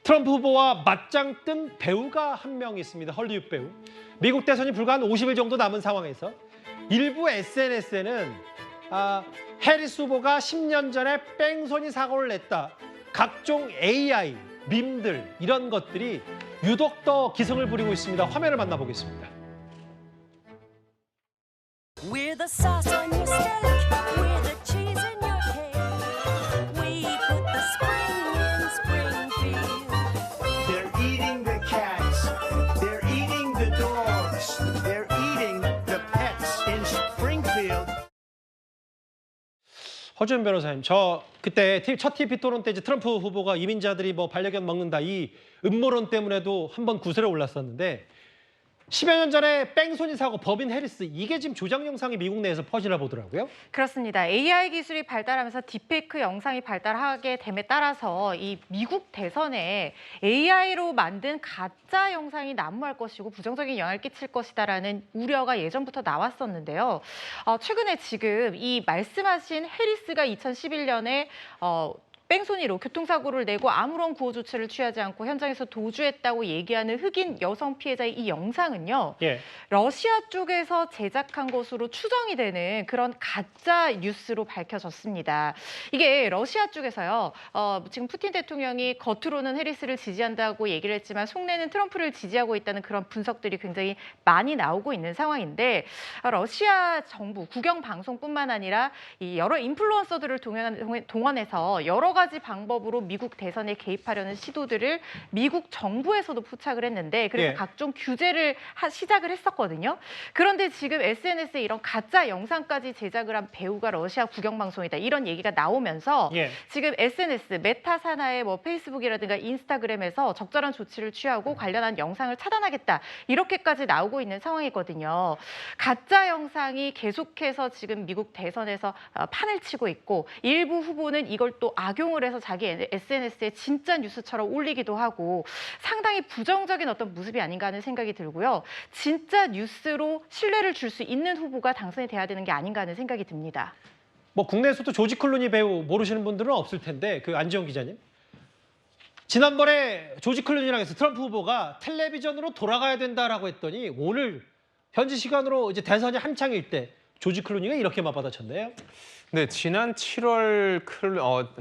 트럼프 후보와 맞짱 뜬 배우가 한 명 있습니다. 헐리우드 배우. 미국 대선이 불과 한 50일 정도 남은 상황에서 일부 SNS에는 해리스 후보가 10년 전에 뺑소니 사고를 냈다. 각종 AI, 밈들 이런 것들이 유독 더 기승을 부리고 있습니다. 화면을 만나보겠습니다. We're the sauce on your steak. We're the cheese in your cake. We put the spring in Springfield. They're eating the cats. They're eating the dogs. They're eating the pets in Springfield. 허준 변호사님, 저 그때 첫 TV 토론 때 이제 트럼프 후보가 이민자들이 뭐 반려견 먹는다 이 음모론 때문에도 한번 구슬에 올랐었는데 10여 년 전에 뺑소니 사고 법인 해리스 이게 지금 조작 영상이 미국 내에서 퍼지나 보더라고요. 그렇습니다. AI 기술이 발달하면서 딥페이크 영상이 발달하게 됨에 따라서 이 미국 대선에 AI로 만든 가짜 영상이 난무할 것이고 부정적인 영향을 끼칠 것이다라는 우려가 예전부터 나왔었는데요. 최근에 지금 이 말씀하신 해리스가 2011년에 뺑소니로 교통사고를 내고 아무런 구호 조치를 취하지 않고 현장에서 도주했다고 얘기하는 흑인 여성 피해자의 이 영상은요. 러시아 쪽에서 제작한 것으로 추정이 되는 그런 가짜 뉴스로 밝혀졌습니다. 이게 러시아 쪽에서요. 지금 푸틴 대통령이 겉으로는 해리스를 지지한다고 얘기를 했지만 속내는 트럼프를 지지하고 있다는 그런 분석들이 굉장히 많이 나오고 있는 상황인데 러시아 정부 국영방송뿐만 아니라 이 여러 인플루언서들을 동원해서 여러 가지 방법으로 미국 대선에 개입하려는 시도들을 미국 정부에서도 포착을 했는데 그래서 각종 규제를 시작을 했었거든요. 그런데 지금 SNS에 이런 가짜 영상까지 제작을 한 배우가 러시아 국영방송이다 이런 얘기가 나오면서 지금 SNS 메타 산하의 뭐 페이스북이라든가 인스타그램에서 적절한 조치를 취하고 관련한 영상을 차단하겠다 이렇게까지 나오고 있는 상황이거든요. 가짜 영상이 계속해서 지금 미국 대선에서 판을 치고 있고 일부 후보는 이걸 또 악용을 해서 자기 SNS에 진짜 뉴스처럼 올리기도 하고 상당히 부정적인 어떤 모습이 아닌가 하는 생각이 들고요. 진짜 뉴스로 신뢰를 줄 수 있는 후보가 당선이 돼야 되는 게 아닌가 하는 생각이 듭니다. 뭐 국내에서도 조지 클루니 배우 모르시는 분들은 없을 텐데 그 안지영 기자님. 지난번에 조지 클루니랑 해서 트럼프 후보가 텔레비전으로 돌아가야 된다라고 했더니 오늘 현지 시간으로 이제 대선이 한창일 때 조지 클루니가 이렇게 맞받아쳤네요. 네, 지난 7월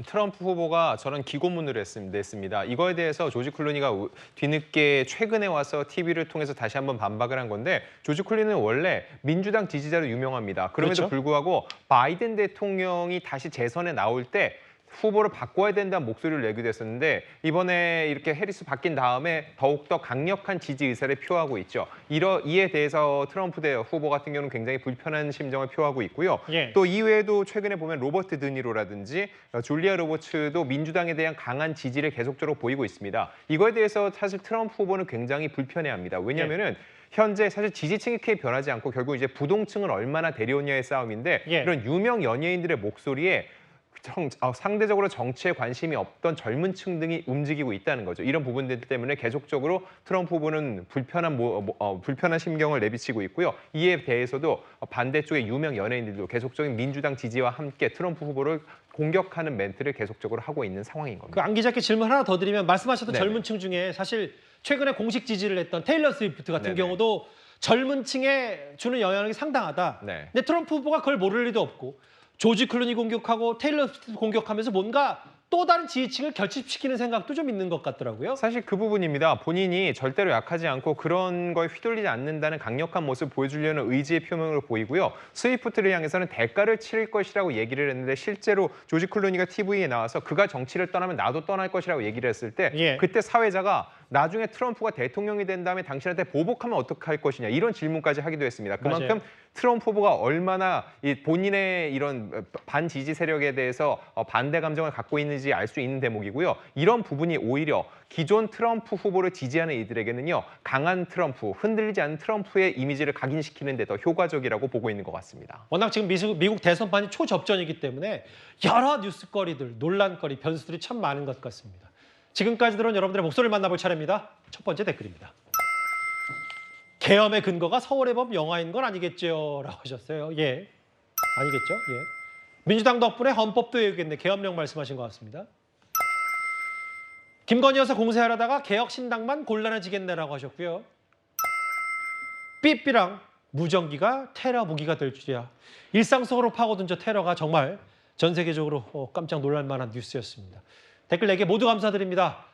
트럼프 후보가 저런 기고문을 냈습니다. 이거에 대해서 조지 클루니가 뒤늦게 최근에 와서 TV를 통해서 다시 한번 반박을 한 건데 조지 클루니는 원래 민주당 지지자로 유명합니다. 그럼에도 불구하고 바이든 대통령이 다시 재선에 나올 때 후보를 바꿔야 된다는 목소리를 내기도 했었는데 이번에 이렇게 해리스 바뀐 다음에 더욱더 강력한 지지 의사를 표하고 있죠. 이에 대해서 트럼프 후보 같은 경우는 굉장히 불편한 심정을 표하고 있고요. 또 이외에도 최근에 보면 로버트 드니로라든지 줄리아 로버츠도 민주당에 대한 강한 지지를 계속적으로 보이고 있습니다. 이거에 대해서 사실 트럼프 후보는 굉장히 불편해합니다. 왜냐하면은 현재 사실 지지층이 크게 변하지 않고 결국 이제 부동층을 얼마나 데려오냐의 싸움인데 이런 유명 연예인들의 목소리에 상대적으로 정치에 관심이 없던 젊은 층 등이 움직이고 있다는 거죠. 이런 부분들 때문에 계속적으로 트럼프 후보는 불편한 심경을 내비치고 있고요. 이에 대해서도 반대쪽의 유명 연예인들도 계속적인 민주당 지지와 함께 트럼프 후보를 공격하는 멘트를 계속적으로 하고 있는 상황인 겁니다. 안 기자께 질문 하나 더 드리면 말씀하셨던 젊은 층 중에 사실 최근에 공식 지지를 했던 테일러 스위프트 같은 경우도 젊은 층에 주는 영향력이 상당하다. 근데 트럼프 후보가 그걸 모를 리도 없고 조지 클루니 공격하고 테일러 스위프트 공격하면서 뭔가 또 다른 지지층을 결집시키는 생각도 좀 있는 것 같더라고요. 사실 그 부분입니다. 본인이 절대로 약하지 않고 그런 거에 휘둘리지 않는다는 강력한 모습을 보여주려는 의지의 표명을 보이고요. 스위프트를 향해서는 대가를 치를 것이라고 얘기를 했는데 실제로 조지 클루니가 TV에 나와서 그가 정치를 떠나면 나도 떠날 것이라고 얘기를 했을 때 그때 사회자가 나중에 트럼프가 대통령이 된 다음에 당신한테 보복하면 어떡할 것이냐 이런 질문까지 하기도 했습니다. 그만큼 트럼프 후보가 얼마나 본인의 이런 반지지 세력에 대해서 반대 감정을 갖고 있는지 알 수 있는 대목이고요. 이런 부분이 오히려 기존 트럼프 후보를 지지하는 이들에게는요. 강한 트럼프, 흔들리지 않는 트럼프의 이미지를 각인시키는 데 더 효과적이라고 보고 있는 것 같습니다. 워낙 지금 미국 대선판이 초접전이기 때문에 여러 뉴스거리들, 논란거리, 변수들이 참 많은 것 같습니다. 지금까지 들은 여러분들의 목소리를 만나볼 차례입니다. 첫 번째 댓글입니다. 계엄의 근거가 서울의 법 영화인 건 아니겠죠? 라고 하셨어요. 아니겠죠? 민주당 덕분에 헌법도 외우겠네. 계엄령 말씀하신 것 같습니다. 김건희 여사 공세하려다가 개혁신당만 곤란해지겠네라고 하셨고요. 삐삐랑 무전기가 테러 무기가 될 줄이야. 일상 속으로 파고든 저 테러가 정말 전 세계적으로 깜짝 놀랄 만한 뉴스였습니다. 댓글 4개 모두 감사드립니다.